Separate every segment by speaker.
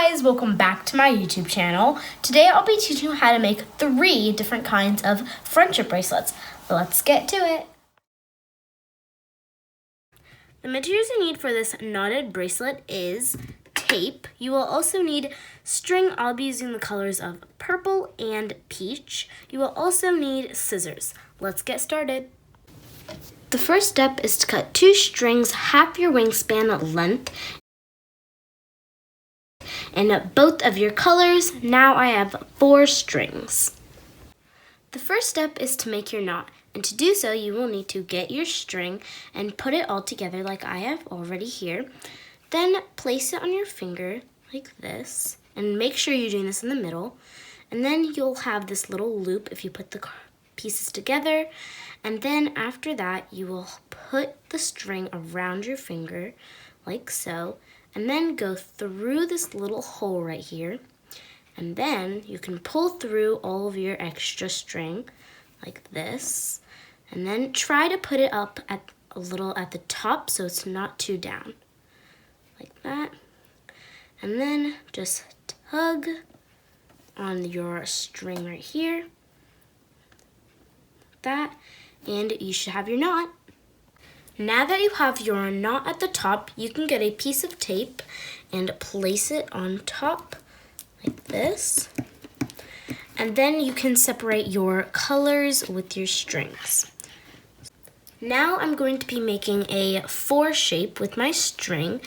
Speaker 1: guys, welcome back to my YouTube channel. Today I'll be teaching you how to make 3 different kinds of friendship bracelets. Let's get to it. The materials you need for this knotted bracelet is tape. You will also need string. I'll be using the colors of purple and peach. You will also need scissors. Let's get started. The first step is to cut 2 strings half your wingspan length and both of your colors. Now I have 4 strings. The first step is to make your knot, and to do so you will need to get your string and put it all together like I have already here. Then place it on your finger like this, and make sure you're doing this in the middle, and then you'll have this little loop if you put the pieces together. And then after that you will put the string around your finger like so, and then go through this little hole right here, and then you can pull through all of your extra string like this, and then try to put it up at a little at the top so it's not too down like that, and then just tug on your string right here like that, and you should have your knot. Now that you have your knot at the top, you can get a piece of tape and place it on top like this. And then you can separate your colors with your strings. Now I'm going to be making a 4 shape with my string,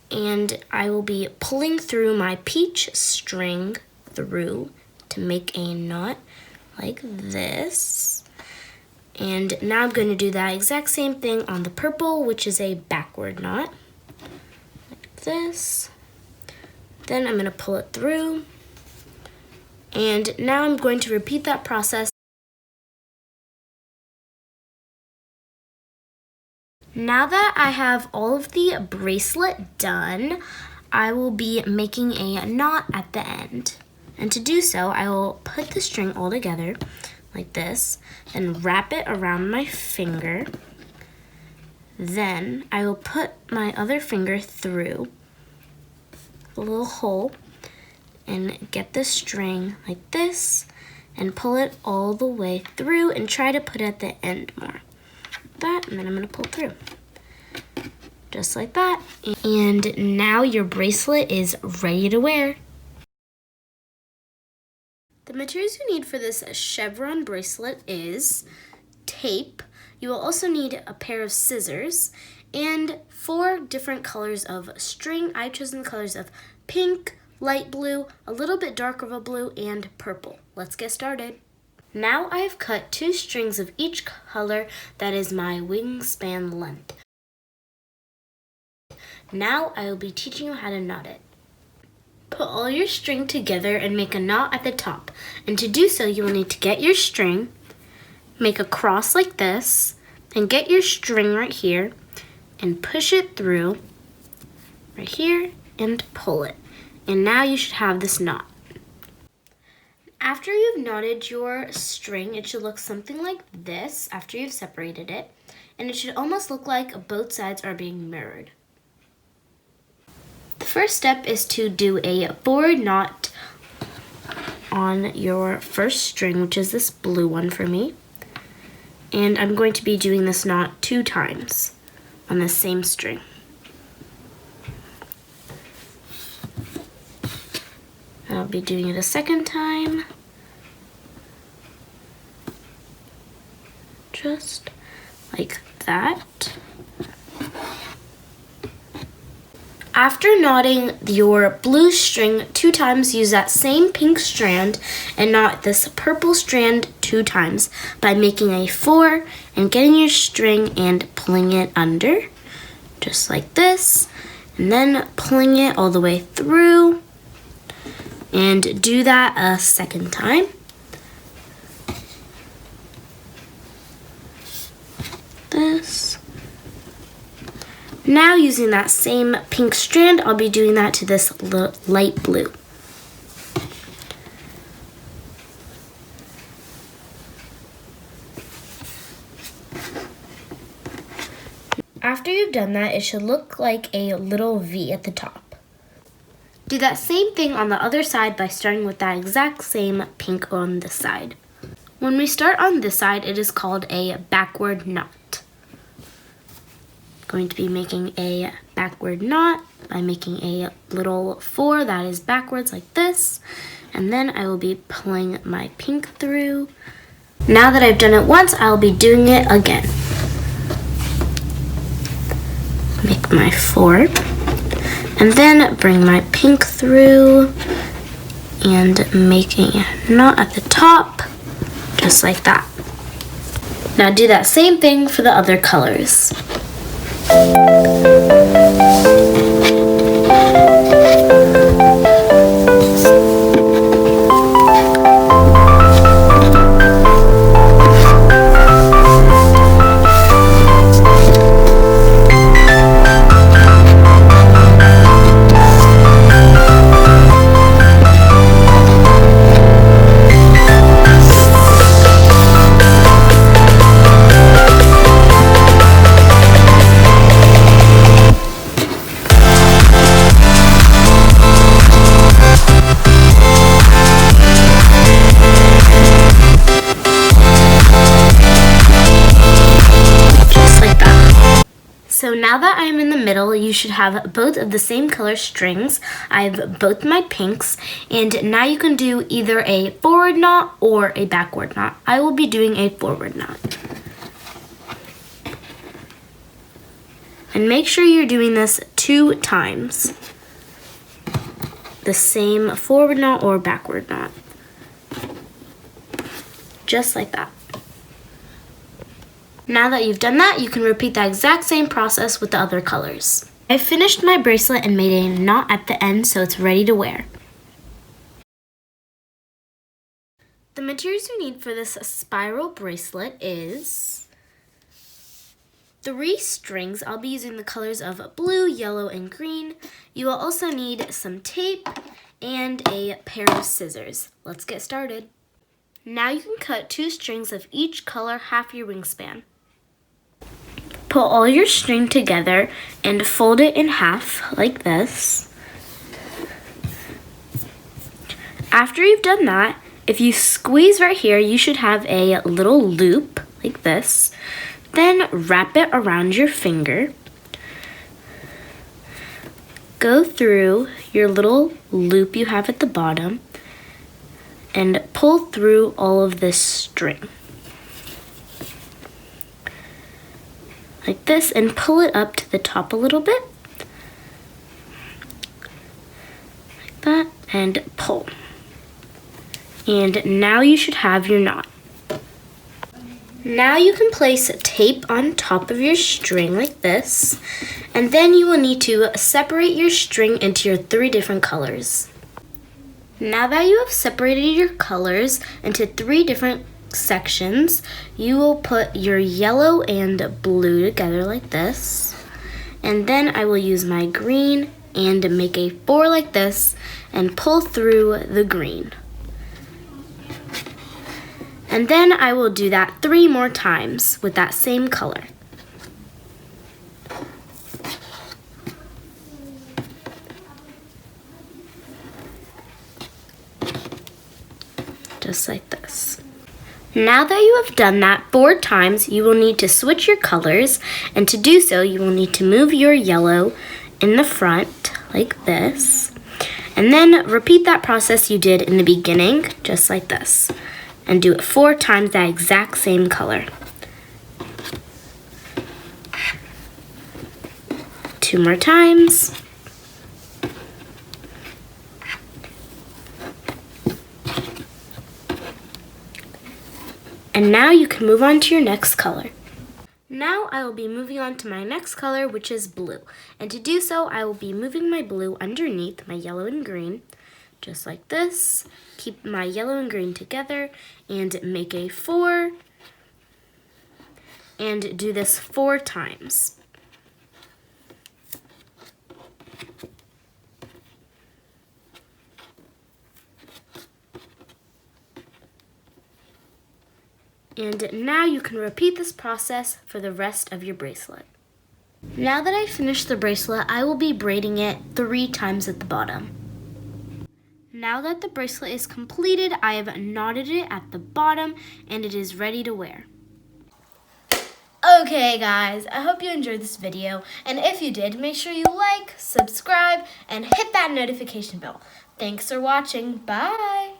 Speaker 1: and I will be pulling through my peach string through to make a knot like this. And now I'm going to do that exact same thing on the purple, which is a backward knot, like this. Then I'm going to pull it through. And now I'm going to repeat that process. Now that I have all of the bracelet done, I will be making a knot at the end. And to do so, I will put the string all together like this, and wrap it around my finger. Then I will put my other finger through the little hole and get the string like this and pull it all the way through and try to put it at the end more. Like that, and then I'm going to pull through. Just like that. And now your bracelet is ready to wear. The materials you need for this chevron bracelet is tape. You will also need a pair of scissors and 4 different colors of string. I've chosen the colors of pink, light blue, a little bit darker of a blue, and purple. Let's get started. Now I have cut 2 strings of each color that is my wingspan length. Now I will be teaching you how to knot it. Put all your string together and make a knot at the top. And to do so, you will need to get your string, make a cross like this, and get your string right here and push it through right here and pull it. And now you should have this knot. After you've knotted your string, it should look something like this after you've separated it. And it should almost look like both sides are being mirrored. The first step is to do a forward knot on your first string, which is this blue one for me. And I'm going to be doing this knot 2 times on the same string. I'll be doing it a second time. Just like that. After knotting your blue string 2 times, use that same pink strand and knot this purple strand 2 times by making a 4 and getting your string and pulling it under, just like this, and then pulling it all the way through, and do that a second time. This. Now using that same pink strand, I'll be doing that to this light blue. After you've done that, it should look like a little V at the top. Do that same thing on the other side by starting with that exact same pink on this side. When we start on this side, it is called a backward knot. Going to be making a backward knot by making a little 4 that is backwards like this, and then I will be pulling my pink through. Now that I've done it once, I'll be doing it again. Make my 4, and then bring my pink through and making a knot at the top, just like that. Now do that same thing for the other colors. So now that I'm in the middle, you should have both of the same color strings. I have both my pinks, and now you can do either a forward knot or a backward knot. I will be doing a forward knot. And make sure you're doing this 2 times. The same forward knot or backward knot. Just like that. Now that you've done that, you can repeat that exact same process with the other colors. I finished my bracelet and made a knot at the end so it's ready to wear. The materials you need for this spiral bracelet is 3 strings. I'll be using the colors of blue, yellow, and green. You will also need some tape and a pair of scissors. Let's get started. Now you can cut 2 strings of each color half your wingspan. Pull all your string together and fold it in half like this. After you've done that, if you squeeze right here, you should have a little loop like this. Then wrap it around your finger. Go through your little loop you have at the bottom and pull through all of this string. Like this, and pull it up to the top a little bit. Like that, and pull. And now you should have your knot. Now you can place tape on top of your string like this, and then you will need to separate your string into your 3 different colors. Now that you have separated your colors into 3 different sections, you will put your yellow and blue together like this, and then I will use my green and make a 4 like this and pull through the green. And then I will do that 3 more times with that same color. Just like this. Now that you have done that 4 times, you will need to switch your colors, and to do so, you will need to move your yellow in the front like this, and then repeat that process you did in the beginning, just like this, and do it 4 times that exact same color. 2 more times. And now you can move on to your next color. Now I will be moving on to my next color, which is blue. And to do so, I will be moving my blue underneath my yellow and green, just like this. Keep my yellow and green together and make a 4. And do this 4 times. And now you can repeat this process for the rest of your bracelet. Now that I've finished the bracelet, I will be braiding it 3 times at the bottom. Now that the bracelet is completed, I have knotted it at the bottom and it is ready to wear. Okay guys, I hope you enjoyed this video, and if you did, make sure you like, subscribe, and hit that notification bell. Thanks for watching. Bye!